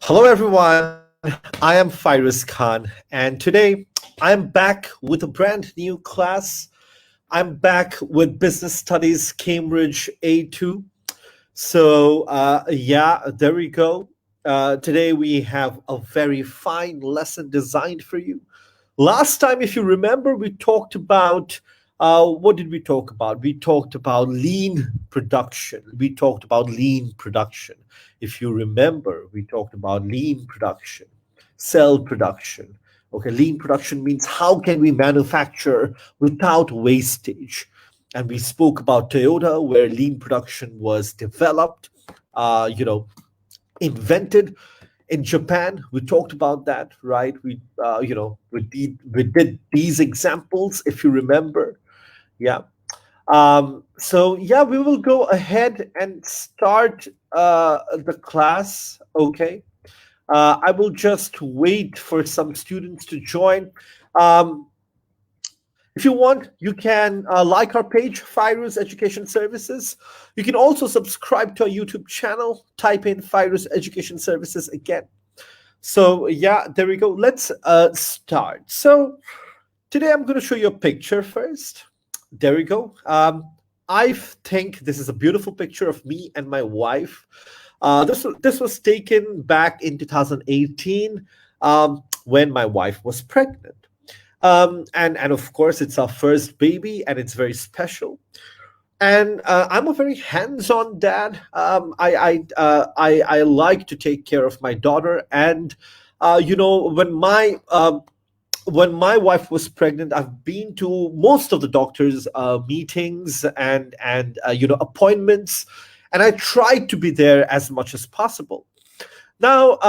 Hello, everyone. I am Fyruz Khan, and today I'm back with a brand new class. I'm back with Business Studies Cambridge A2. So, there we go. Today we have a very fine lesson designed for you. Last time, if you remember, we talked about what did we talk about? We talked about lean production. We talked about lean production. If you remember, we talked about lean production, cell production. Okay, lean production means how can we manufacture without wastage? And we spoke about Toyota, where lean production was developed, uh, you know, invented in Japan. We talked about that, right? We did these examples, if you remember. Yeah. So we will go ahead and start the class. Okay. I will just wait for some students to join. Um, if you want, you can like our page, Fyruz Education Services. You can also subscribe to our YouTube channel. Type in Fyruz Education Services again. So there we go. Let's start. So today I'm going to show you a picture first. There we go. I think this is a beautiful picture of me and my wife. This was taken back in 2018 when my wife was pregnant. And of course, it's our first baby, and it's very special. And I'm a very hands-on dad. I like to take care of my daughter, and when my wife was pregnant, I've been to most of the doctors' meetings and appointments, and I tried to be there as much as possible. Now,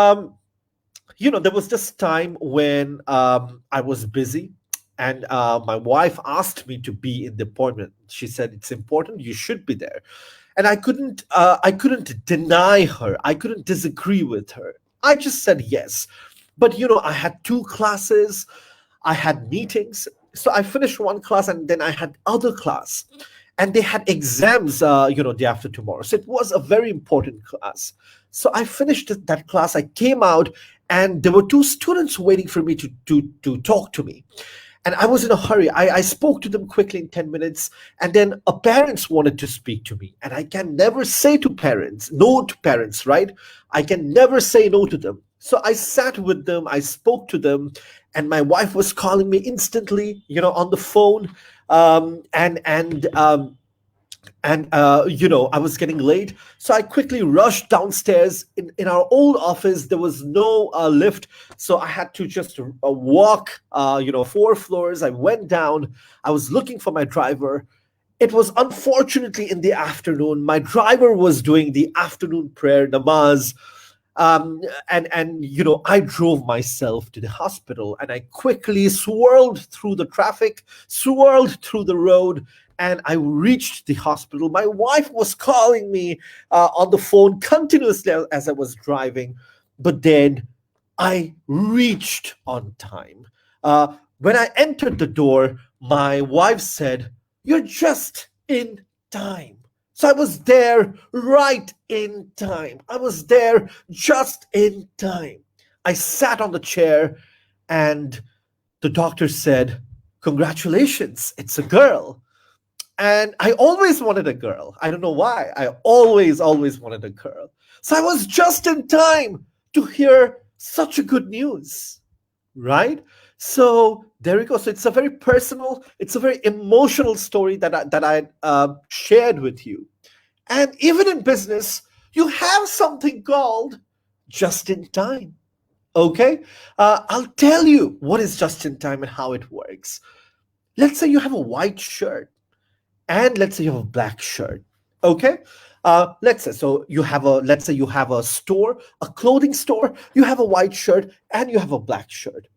there was this time when I was busy, and my wife asked me to be in the appointment. She said it's important, you should be there, and I couldn't deny her. I couldn't disagree with her. I just said yes. But I had two classes, I had meetings. So I finished one class, and then I had other class, and they had exams, day after tomorrow. So it was a very important class. So I finished that class. I came out, and there were two students waiting for me to talk to me. And I was in a hurry. I spoke to them quickly in 10 minutes, and then a parents wanted to speak to me. And I can never say to parents, no to parents, right? I can never say no to them. So I sat with them, I spoke to them, and my wife was calling me instantly, on the phone. And I was getting late, so I quickly rushed downstairs. In our old office, there was no lift, so I had to just walk, 4 floors. I went down. I was looking for my driver. It was unfortunately in the afternoon. My driver was doing the afternoon prayer namaz. And I drove myself to the hospital, and I quickly swirled through the traffic, swirled through the road, and I reached the hospital. My wife was calling me on the phone continuously as I was driving, but then I reached on time. When I entered the door, my wife said, "You're just in time." So I was there right in time. I was there just in time. I sat on the chair, and the doctor said, "Congratulations, it's a girl." And I always wanted a girl. I don't know why. I always wanted a girl. So I was just in time to hear such a good news, right? So there we go. So it's a very personal, it's a very emotional story that I shared with you. And even in business, you have something called just in time. Okay, I'll tell you what is just in time and how it works. Let's say you have a white shirt, and let's say you have a black shirt. Okay, let's say you have a store, a clothing store. You have a white shirt and you have a black shirt,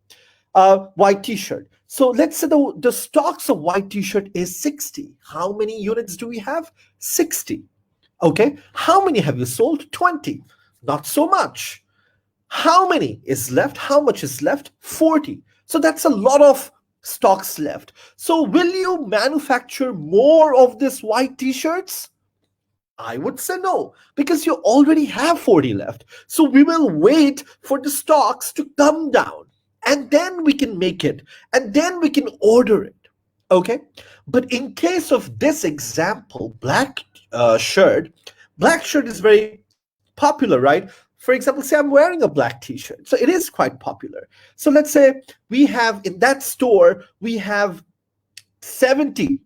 white t-shirt. So let's say the stocks of white t-shirt is 60. How many units do we have? 60. Okay, how many have you sold? 20. Not so much. How many is left? How much is left? 40. So that's a lot of stocks left. So will you manufacture more of this white t-shirts? I would say no, because you already have 40 left. So we will wait for the stocks to come down, and then we can make it, and then we can order it. Okay? But in case of this example, black shirt is very popular, right? For example, say I'm wearing a black t-shirt. So it is quite popular. So let's say we have in that store, we have 70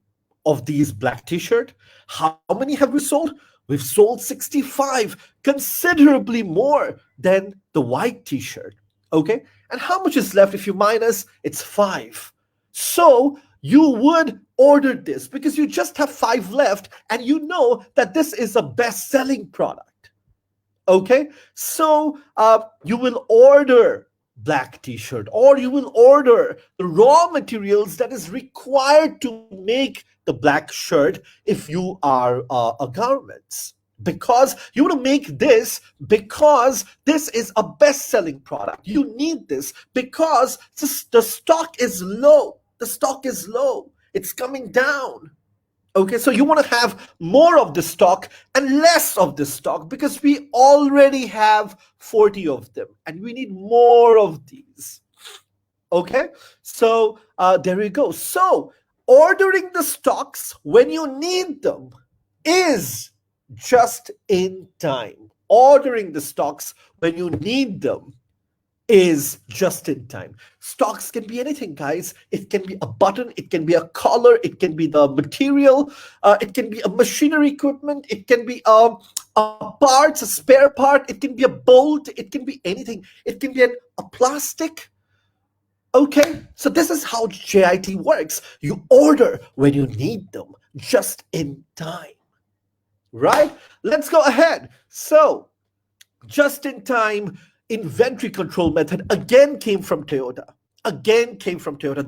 of these black t-shirt. How many have we sold? We've sold 65, considerably more than the white t-shirt. Okay? And how much is left if you minus? It's 5. So you would order this because you just have 5 left and you know that this is a best-selling product. Okay, so you will order black t-shirt, or you will order the raw materials that is required to make the black shirt if you are a garments, because you want to make this because this is a best-selling product. You need this because the stock is low. The stock is low. It's coming down. Okay, so you want to have more of the stock and less of the stock because we already have 40 of them and we need more of these. Okay, so there you go. So ordering the stocks when you need them is just in time. Ordering the stocks when you need them is just in time. Stocks can be anything, guys. It can be a button, it can be a collar, it can be the material, it can be a machinery equipment, it can be a parts, a spare part, it can be a bolt, it can be anything. It can be a plastic. Okay, so this is how JIT works. You order when you need them, just in time. Right? Let's go ahead. So, just in time inventory control method again came from Toyota.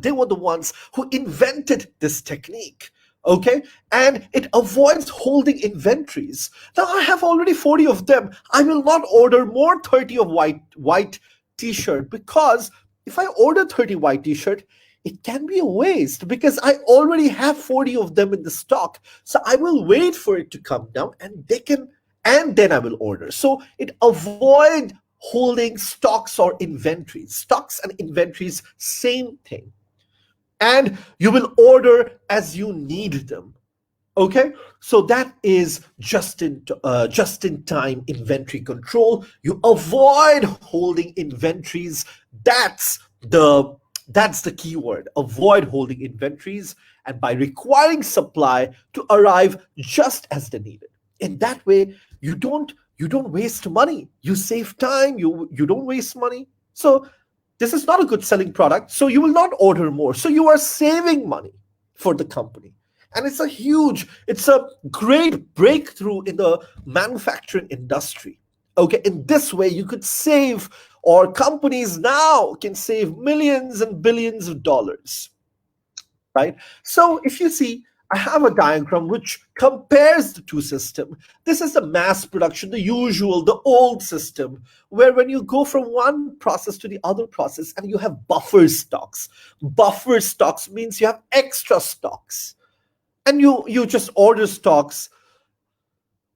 They were the ones who invented this technique. Okay, and it avoids holding inventories. Now I have already 40 of them. I will not order more 30 of white t-shirt, because if I order 30 white t-shirt, it can be a waste because I already have 40 of them in the stock. So I will wait for it to come down and then I will order. So it avoid holding stocks or inventories. Stocks and inventories, same thing. And you will order as you need them. Okay, so that is just in time inventory control. You avoid holding inventories. That's the key word. Avoid holding inventories, and by requiring supply to arrive just as they needed. In that way, you don't waste money. You save time. You don't waste money. So this is not a good selling product. So you will not order more. So you are saving money for the company. And it's a great breakthrough in the manufacturing industry. Okay, in this way, you could save, or companies now can save millions and billions of dollars, right? So if you see, I have a diagram which compares the two systems. This is the mass production, the usual, the old system, where when you go from one process to the other process and you have buffer stocks. Buffer stocks means you have extra stocks. And you just order stocks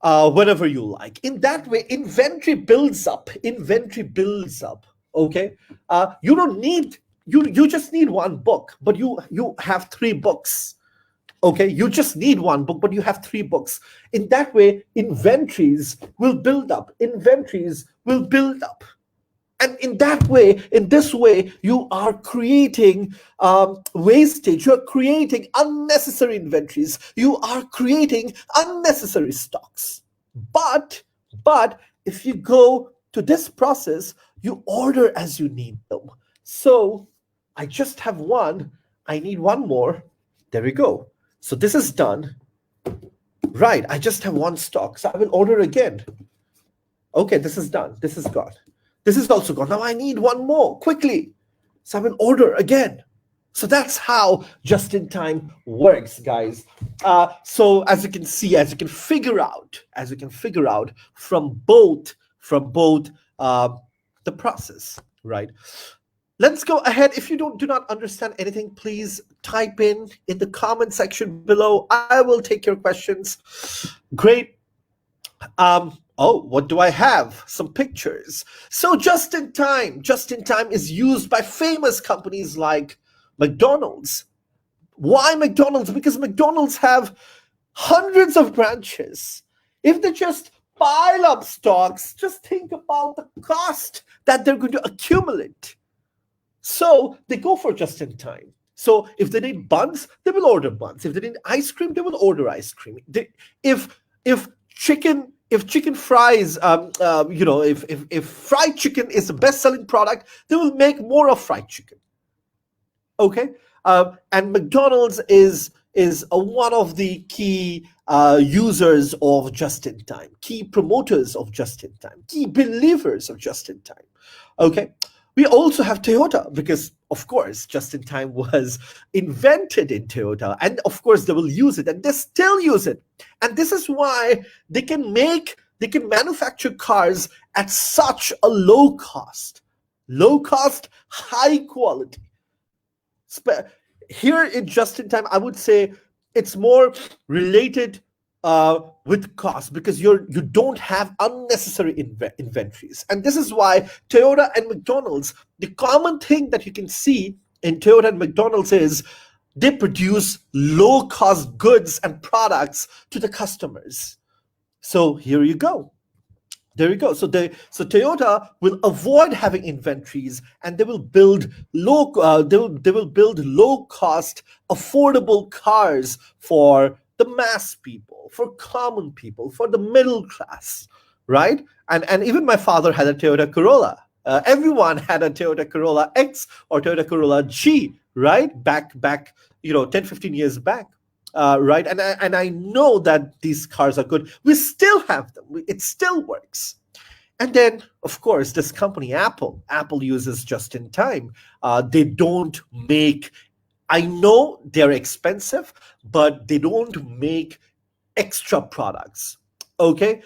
whenever you like. In that way, inventory builds up. Okay, you don't need you just need one book, but you have 3 books. Okay, you just need one book, but you have 3 books. In that way, inventories will build up. And in this way, you are creating wastage. You're creating unnecessary inventories. You are creating unnecessary stocks. But if you go to this process, you order as you need them. So I just have one. I need one more. There we go. So this is done. Right, I just have one stock. So I will order again. Okay, this is done. This is gone. This is also gone. Now I need one more quickly. So I will order again. So that's how just-in-time works, guys. So as you can see, as you can figure out from both the process, right? Let's go ahead. If you do not understand anything, please type in the comment section below. I will take your questions. Great. Oh, what do I have? Some pictures. So just in time is used by famous companies like McDonald's. Why McDonald's? Because McDonald's have hundreds of branches. If they just pile up stocks, just think about the cost that they're going to accumulate. So they go for just in time. So if they need buns, they will order buns. If they need ice cream, they will order ice cream. If chicken fries, if fried chicken is the best selling product, they will make more of fried chicken. Okay, and McDonald's is one of the key users of just in time, key promoters of just in time, key believers of just in time. Okay, we also have Toyota because, of course, just in time was invented in Toyota, and of course they will use it, and they still use it, and this is why they can manufacture cars at such a low cost, high quality. Here in just in time, I would say it's more related with cost because you don't have unnecessary inventories, and this is why Toyota and McDonald's. The common thing that you can see in Toyota and McDonald's is they produce low cost goods and products to the customers. So here you go. There you go. So Toyota will avoid having inventories, and they will build low cost, affordable cars for the mass people, for common people, for the middle class, right? And even my father had a Toyota Corolla. Everyone had a Toyota Corolla X or Toyota Corolla G, right? Back 10, 15 years back. Right, and I know that these cars are good. We still have them. It still works. And then, of course, this company Apple uses just in time. They don't make. I know they're expensive, but they don't make extra products. Okay,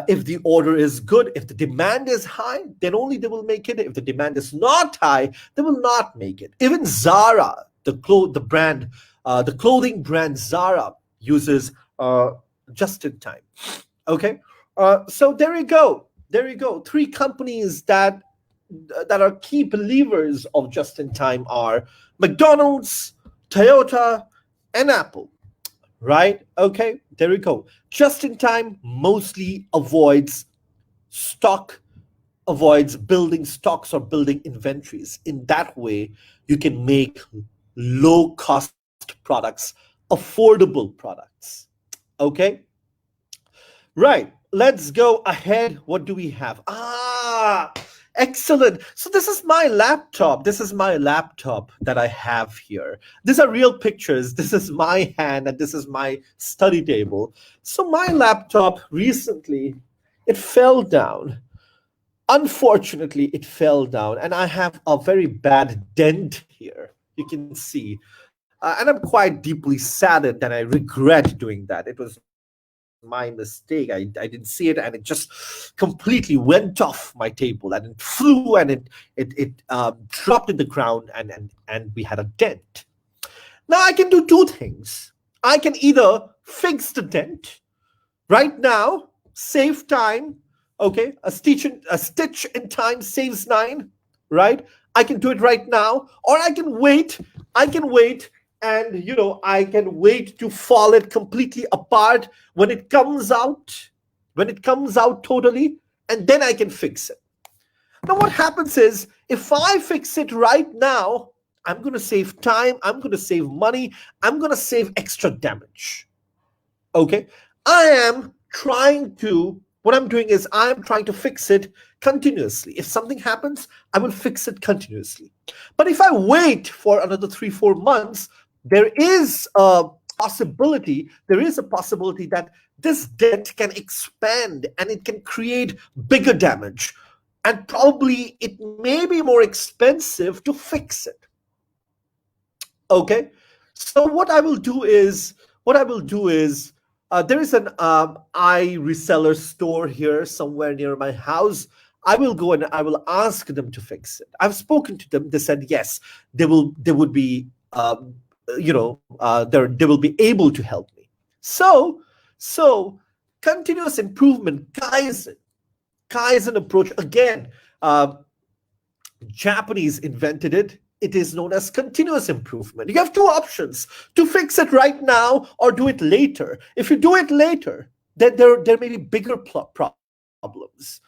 if the order is good, if the demand is high, then only they will make it. If the demand is not high, they will not make it. Even Zara, the clothing brand Zara uses just in time. Okay, so there you go. There you go. Three companies that are key believers of just in time are McDonald's, Toyota, and Apple. Right? Okay, there we go. Just in time mostly stock avoids building stocks or building inventories. In that way, you can make low cost products, affordable products. Okay? Right. Let's go ahead. What do we have? Excellent. So this is my laptop. This is my laptop that I have here. These are real pictures. This is my hand and this is my study table. So my laptop recently, it fell down. Unfortunately, it fell down and I have a very bad dent here. You can see. And I'm quite deeply saddened and I regret doing that. It was my mistake. I didn't see it and it just completely went off my table and it flew and it dropped in the ground and we had a dent. Now I can do two things. I can either fix the dent right now, save time. Okay, a stitch in time saves nine. Right? I can do it right now, or I can wait. I can wait and I can wait to fall it completely apart when it comes out totally, and then I can fix it. Now what happens is if I fix it right now, I'm going to save time, I'm going to save money, I'm going to save extra damage. Okay, I am trying to what I'm doing is I'm trying to fix it continuously. If something happens, I will fix it continuously. But if I wait for another 3 4 months, there is a possibility that this dent can expand and it can create bigger damage, and probably it may be more expensive to fix it. Okay, so what I will do is there is an I reseller store here somewhere near my house. I will go and I will ask them to fix it. I've spoken to them. They said yes, they would be they will be able to help me. So Continuous improvement, Kaizen approach. Again, Japanese invented it. It is known as continuous improvement. You have two options: to fix it right now or do it later. If you do it later, then there may be bigger problems.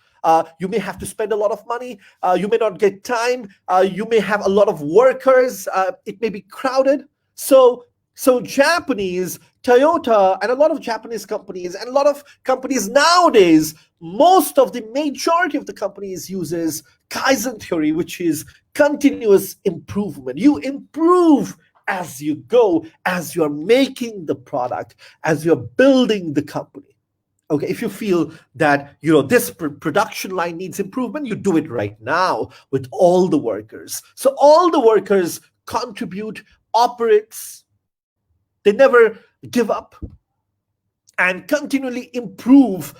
You may have to spend a lot of money. You may not get time. You may have a lot of workers. It may be crowded. So Japanese, Toyota, and a lot of Japanese companies, and a lot of companies nowadays, most of the majority of the companies uses Kaizen theory, which is continuous improvement. You improve as you go, as you're making the product, as you're building the company. Okay, if you feel that this production line needs improvement, you do it right now with all the workers. So all the workers contribute, operates. They never give up and continually improve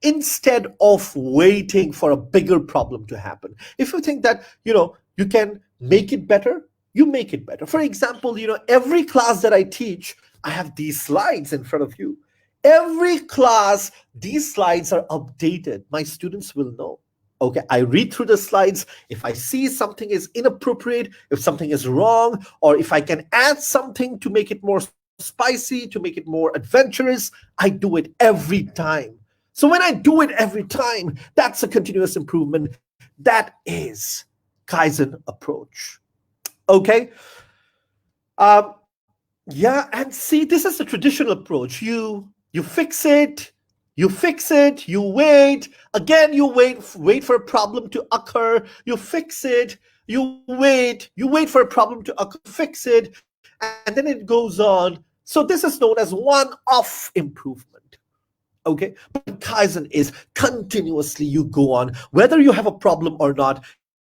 instead of waiting for a bigger problem to happen. If you think that you can make it better, you make it better. For example, every class that I teach, I have these slides in front of you. Every class, these slides are updated. My students will know. Okay, I read through the slides. If I see something is inappropriate, if something is wrong, or if I can add something to make it more spicy, to make it more adventurous, I do it every time. So when I do it every time, that's a continuous improvement. That is Kaizen approach. Okay. Yeah, and see, this is the traditional approach. You fix it, you wait, again you wait for a problem to occur, you fix it, you wait for a problem to occur, fix it, and then it goes on. So this is known as one-off improvement. Okay, but Kaizen is continuously you go on, whether you have a problem or not.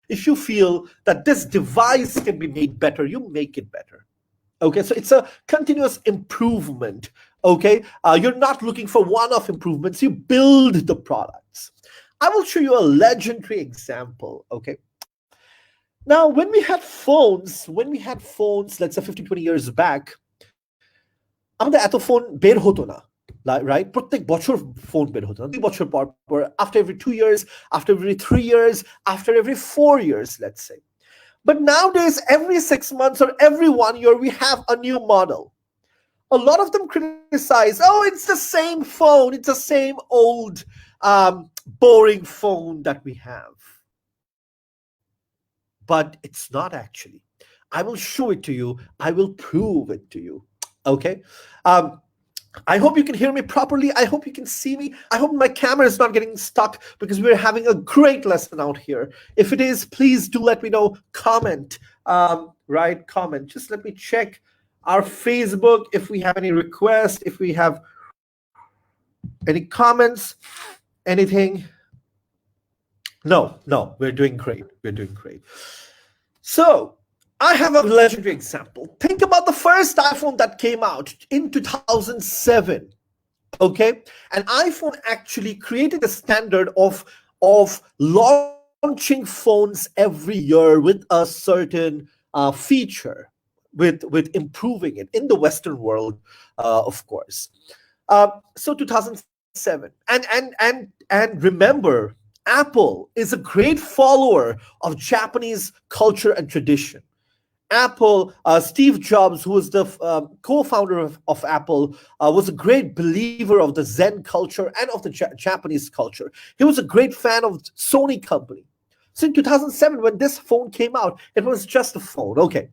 If you feel that this device can be made better, you make it better. Okay, so it's a continuous improvement. Okay, you're not looking for one-off improvements. You build the products. I will show you a legendary example. Okay, now when we had phones, let's say 15-20 years back, আমাদের এত phone বের হতো না, right? প্রত্যেক বছর phone বের হতো না, 2 বছর পর, after every 2 years, after every 3 years, after every 4 years, let's say. But nowadays, every 6 months or every 1 year, we have a new model. A lot of them criticize, oh, it's the same phone. It's the same old, boring phone that we have. But it's not actually. I will show it to you. I will prove it to you. Okay? I hope you can hear me properly. I hope you can see me. I hope my camera is not getting stuck because we're having a great lesson out here. If it is, please do let me know. Comment, right? Comment. Just let me check our Facebook if we have any requests, if we have any comments, anything. No, we're doing great. We're doing great. So, I have a legendary example. Think about the first iPhone that came out in 2007. Okay, an iPhone actually created a standard of launching phones every year with a certain feature, with improving it in the Western world, of course. So 2007, and remember, Apple is a great follower of Japanese culture and tradition. Apple, Steve Jobs, who was the co-founder of Apple, was a great believer of the Zen culture and of the Japanese culture. He was a great fan of Sony company. So in 2007, when this phone came out, it was just a phone. Okay,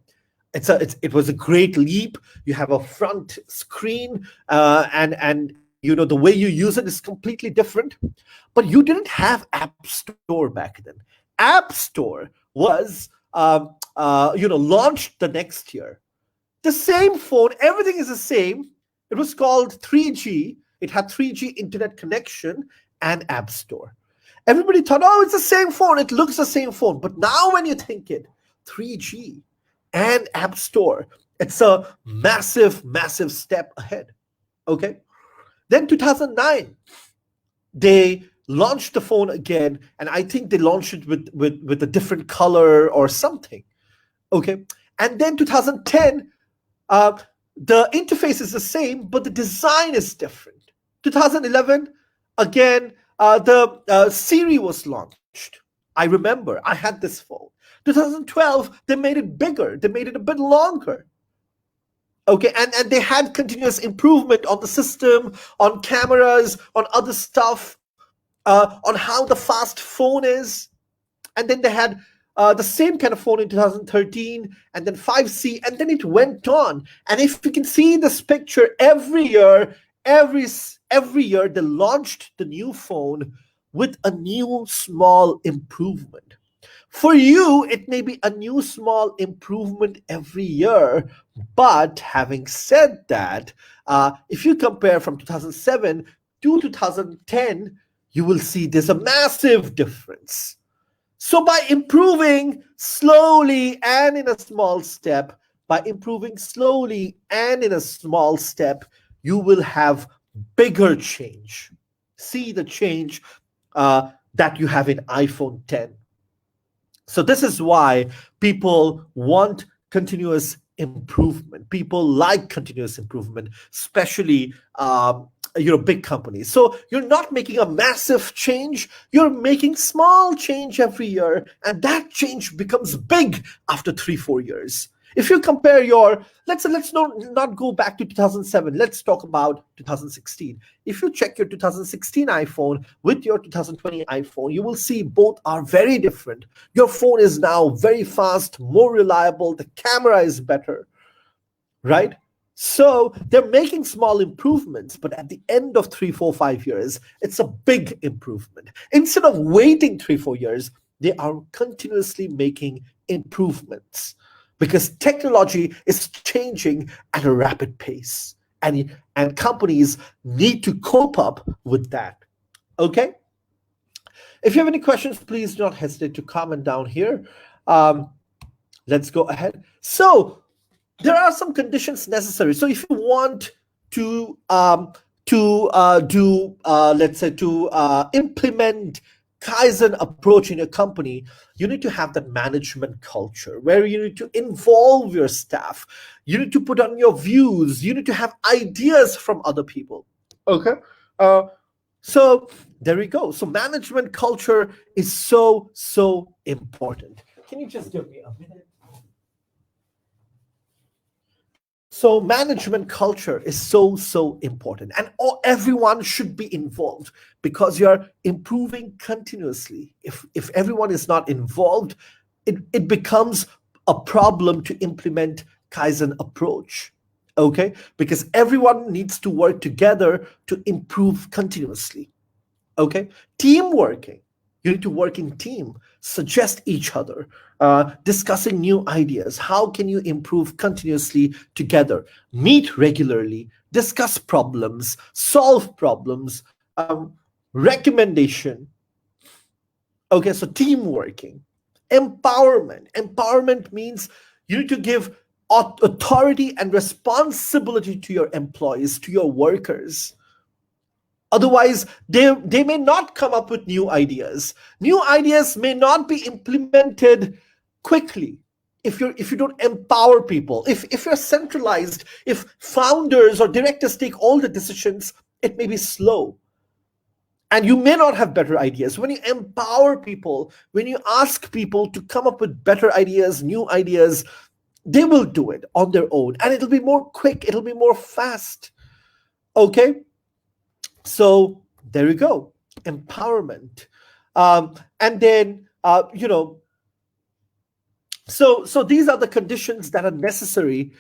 it was a great leap. You have a front screen, and the way you use it is completely different. But you didn't have App Store back then. App Store was launched the next year. The same phone, everything is the same. It was called 3G. It had 3G internet connection and App Store. Everybody thought, oh, it's the same phone. It looks the same phone. But now when you think it, 3G and App Store, it's a massive, massive step ahead. Okay. Then 2009, they launched the phone again, and I think they launched it with a different color or something. Okay, and then 2010, The interface is the same, but the design is different. 2011, again, the Siri was launched. I remember I had this phone. 2012, they made it bigger. They made it a bit longer. Okay, and they had continuous improvement on the system, on cameras, on other stuff, on how the fast phone is. And then they had the same kind of phone in 2013, and then 5C, and then it went on. And if you can see this picture, every year they launched the new phone with a new small improvement. For you, it may be a new small improvement every year. But having said that, if you compare from 2007 to 2010, you will see there's a massive difference. So by improving slowly and in a small step, by improving slowly and in a small step, you will have bigger change. See the change that you have in iPhone 10. So this is why people want continuous improvement. People like continuous improvement, especially big companies. So you're not making a massive change, you're making small change every year, and that change becomes big after 3-4 years. If you compare your, let's not go back to 2007, let's talk about 2016. If you check your 2016 iPhone with your 2020 iPhone, you will see both are very different. Your phone is now very fast, more reliable, the camera is better, right? So they're making small improvements, but at the end of 3, 4, 5 years, it's a big improvement. Instead of waiting 3, 4 years, they are continuously making improvements because technology is changing at a rapid pace, and companies need to cope up with that. Okay. If you have any questions, please do not hesitate to comment down here. Um, let's go ahead. So there are some conditions necessary. So if you want to do let's say to implement Kaizen approach in your company, you need to have that management culture where you need to involve your staff. You need to put on your views. You need to have ideas from other people. Okay. Uh, so there we go. So management culture is so important. Can you just give me a minute? So management culture is so important, and everyone should be involved because you're improving continuously. If everyone is not involved, it becomes a problem to implement Kaizen approach. Okay, because everyone needs to work together to improve continuously. Okay, team working, you need to work in team, suggest each other, discussing new ideas. How can you improve continuously together? Meet regularly, discuss problems, solve problems, recommendation. Okay, so team working. Empowerment means you need to give authority and responsibility to your employees, to your workers. Otherwise, they may not come up with new ideas. New ideas may not be implemented quickly if you don't empower people. If you're centralized, if founders or directors take all the decisions, it may be slow. And you may not have better ideas. When you empower people, when you ask people to come up with better ideas, new ideas, they will do it on their own. And it'll be more quick, it'll be more fast. Okay? So there you go, empowerment. And then, so these are the conditions that are necessary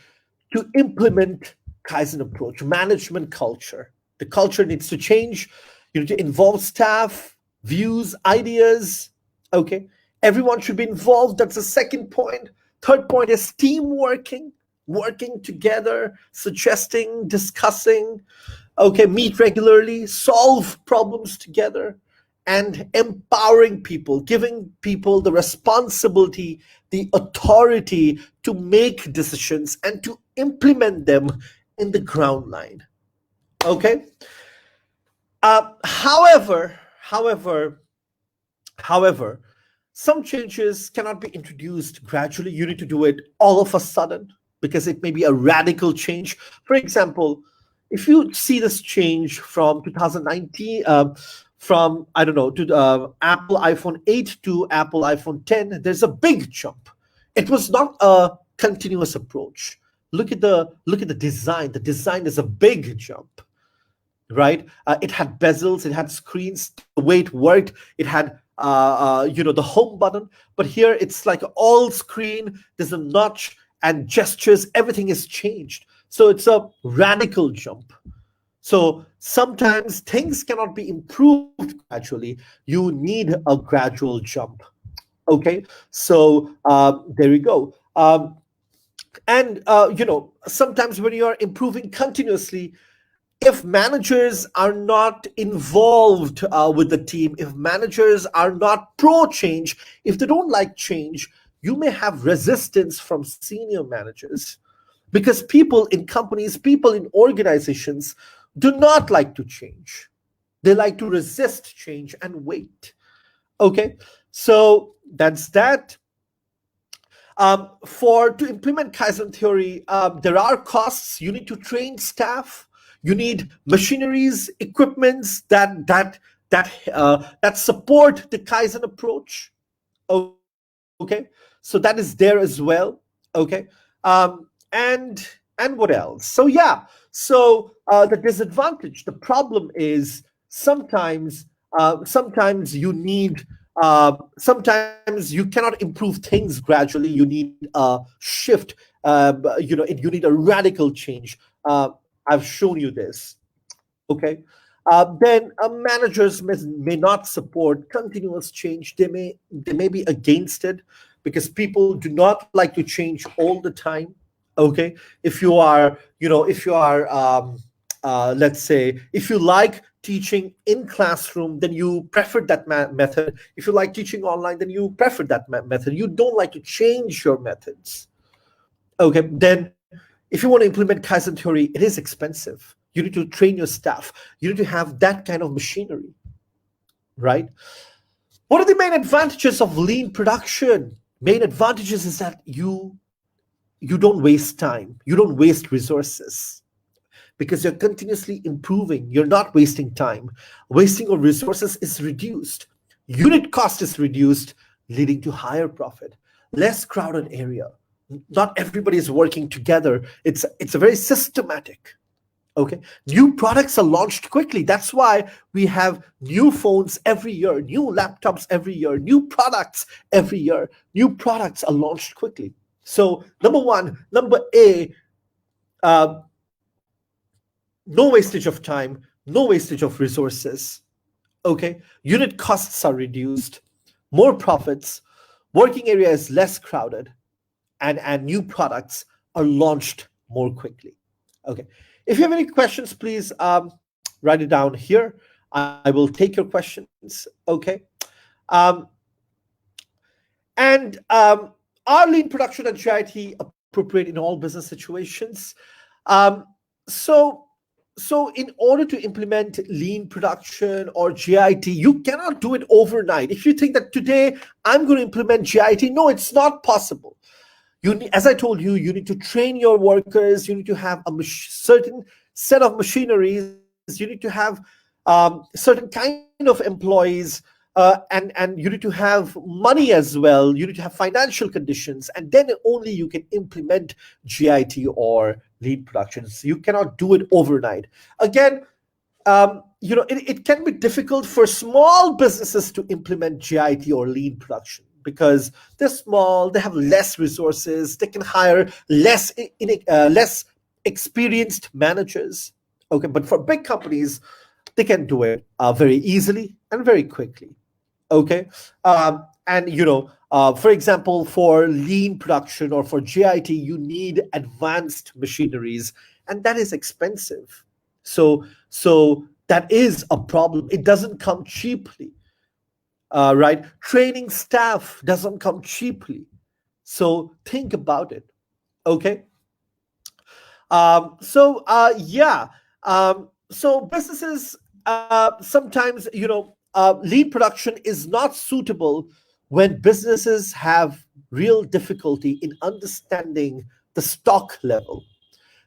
to implement Kaizen approach, management culture. The culture needs to change. You need to involve staff, views, ideas. Okay. Everyone should be involved. That's the second point. Third point is team working together, suggesting, discussing. Okay, meet regularly, solve problems together, and empowering people, giving people the responsibility, the authority to make decisions and to implement them in the ground line. Okay. However, some changes cannot be introduced gradually. You need to do it all of a sudden because it may be a radical change. For example, if you see this change from 2019, from I don't know, to Apple iPhone 8 to Apple iPhone 10, there's a big jump. It was not a continuous approach. Look at the design. The design is a big jump, right? It had bezels, it had screens, the way it worked, it had the home button. But here it's like all screen. There's a notch and gestures. Everything is changed. So it's a radical jump. So sometimes things cannot be improved gradually. You need a gradual jump. Okay, so there you go. And sometimes when you are improving continuously, if managers are not involved with the team, if managers are not pro change, if they don't like change, you may have resistance from senior managers, because people in companies, people in organizations do not like to change. They like to resist change and wait. Okay, so that's that. For to implement Kaizen theory, there are costs. You need to train staff. You need machineries, equipments that support the Kaizen approach. Okay, so that is there as well. Okay, and what else? So yeah, so the disadvantage, the problem is sometimes you need sometimes you cannot improve things gradually. You need a shift. You need a radical change. I've shown you this. Okay. Then managers may not support continuous change. They may be against it, because people do not like to change all the time. Okay, if you are let's say, if you like teaching in classroom, then you prefer that method. If you like teaching online, then you prefer that method. You don't like to change your methods. Okay, then if you want to implement Kaizen theory, it is expensive. You need to train your staff. You need to have that kind of machinery, right? What are the main advantages of lean production? Main advantages is that you don't waste time. You don't waste resources, because you're continuously improving. You're not wasting time. Wasting of resources is reduced. Unit cost is reduced, leading to higher profit. Less crowded area. Not everybody is working together. It's a very systematic. Okay, new products are launched quickly. That's why we have new phones every year, new laptops every year, new products every year. New products are launched quickly. So number A, uh, no wastage of time, no wastage of resources. Okay, unit costs are reduced, more profits, working area is less crowded, and new products are launched more quickly. Okay, if you have any questions, please write it down here. I will take your questions. Okay, um, and are lean production and GIT appropriate in all business situations? Um, so so in order to implement lean production or GIT, you cannot do it overnight. If you think that today I'm going to implement GIT, no, it's not possible. As I told you, you need to train your workers. You need to have a certain set of machineries. You need to have certain kind of employees, and you need to have money as well. You need to have financial conditions, and then only you can implement GIT or lean productions. You cannot do it overnight. Again, it can be difficult for small businesses to implement GIT or lean production, because they're small, they have less resources, they can hire less experienced managers. Okay, but for big companies, they can do it very easily and very quickly. Okay, and for example, for lean production or for GIT, you need advanced machineries, and that is expensive. So that is a problem. It doesn't come cheaply. Right? Training staff doesn't come cheaply. So think about it. Okay. Yeah. So businesses sometimes, lean production is not suitable when businesses have real difficulty in understanding the stock level.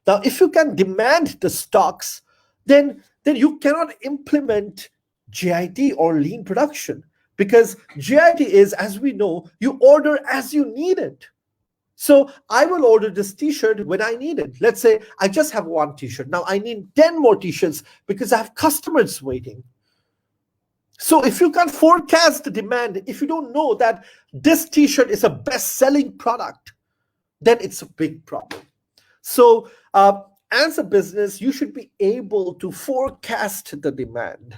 Now, if you can demand the stocks, then you cannot implement JIT or lean production, because JIT is, as we know, you order as you need it. So I will order this t-shirt when I need it. Let's say I just have one t-shirt. Now I need 10 more t-shirts because I have customers waiting. So if you can't forecast the demand, if you don't know that this t-shirt is a best-selling product, then it's a big problem. So as a business, you should be able to forecast the demand.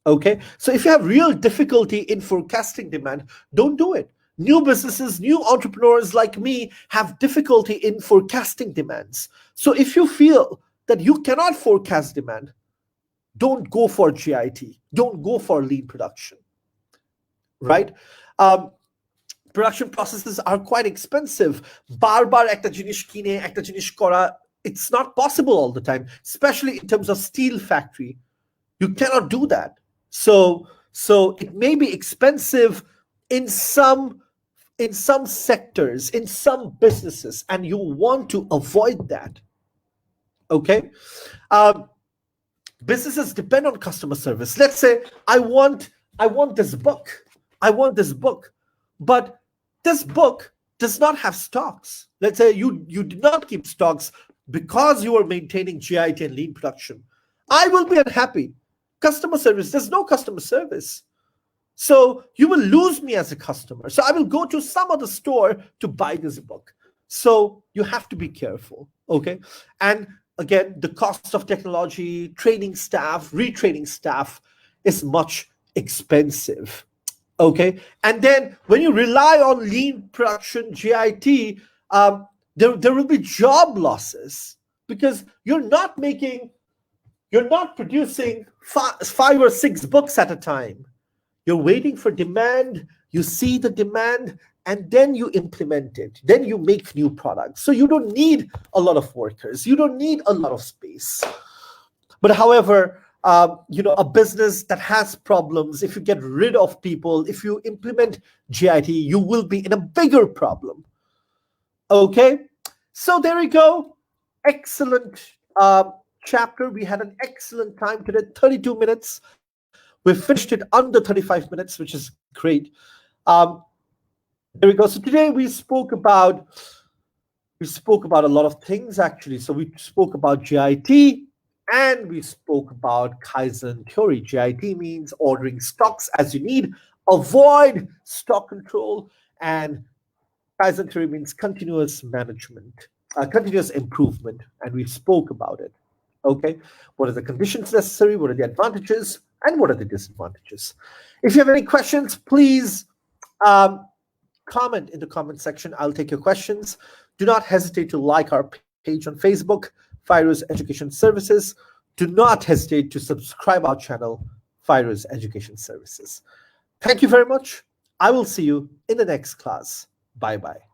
Okay, so if you have real difficulty in forecasting demand, don't do it. New businesses, new entrepreneurs like me have difficulty in forecasting demands. So if you feel that you cannot forecast demand, don't go for GIT. Don't go for lean production, right? Production processes are quite expensive. Bar ekta jinish kine, ekta jinish kora, it's not possible all the time, especially in terms of steel factory. You cannot do that. So it may be expensive in some sectors, in some businesses, and you want to avoid that. Okay, businesses depend on customer service. Let's say I want this book. I want this book, but this book does not have stocks. Let's say you did not keep stocks because you are maintaining GIT and lean production. I will be unhappy. Customer service, there's no customer service. So you will lose me as a customer. So I will go to some other store to buy this book. So you have to be careful, okay? And again, the cost of technology, training staff, retraining staff is much expensive, okay? And then when you rely on lean production, GIT, there will be job losses because you're not producing five or six books at a time. You're waiting for demand, you see the demand, and then you implement it. Then you make new products. So you don't need a lot of workers. You don't need a lot of space. But however, a business that has problems, if you get rid of people, if you implement GIT, you will be in a bigger problem. Okay? So there you go. Excellent chapter. We had an excellent time today, 32 minutes. We finished it under 35 minutes, which is great. There we go. So today we spoke about a lot of things, actually. So we spoke about GIT and we spoke about Kaizen theory. GIT means ordering stocks as you need, avoid stock control, and Kaizen theory means continuous management, continuous improvement, and we spoke about it. Okay, what are the conditions necessary? What are the advantages? And what are the disadvantages? If you have any questions, please comment in the comment section. I'll take your questions. Do not hesitate to like our page on Facebook, Fyruz Education Services. Do not hesitate to subscribe our channel, Fyruz Education Services. Thank you very much. I will see you in the next class. Bye-bye.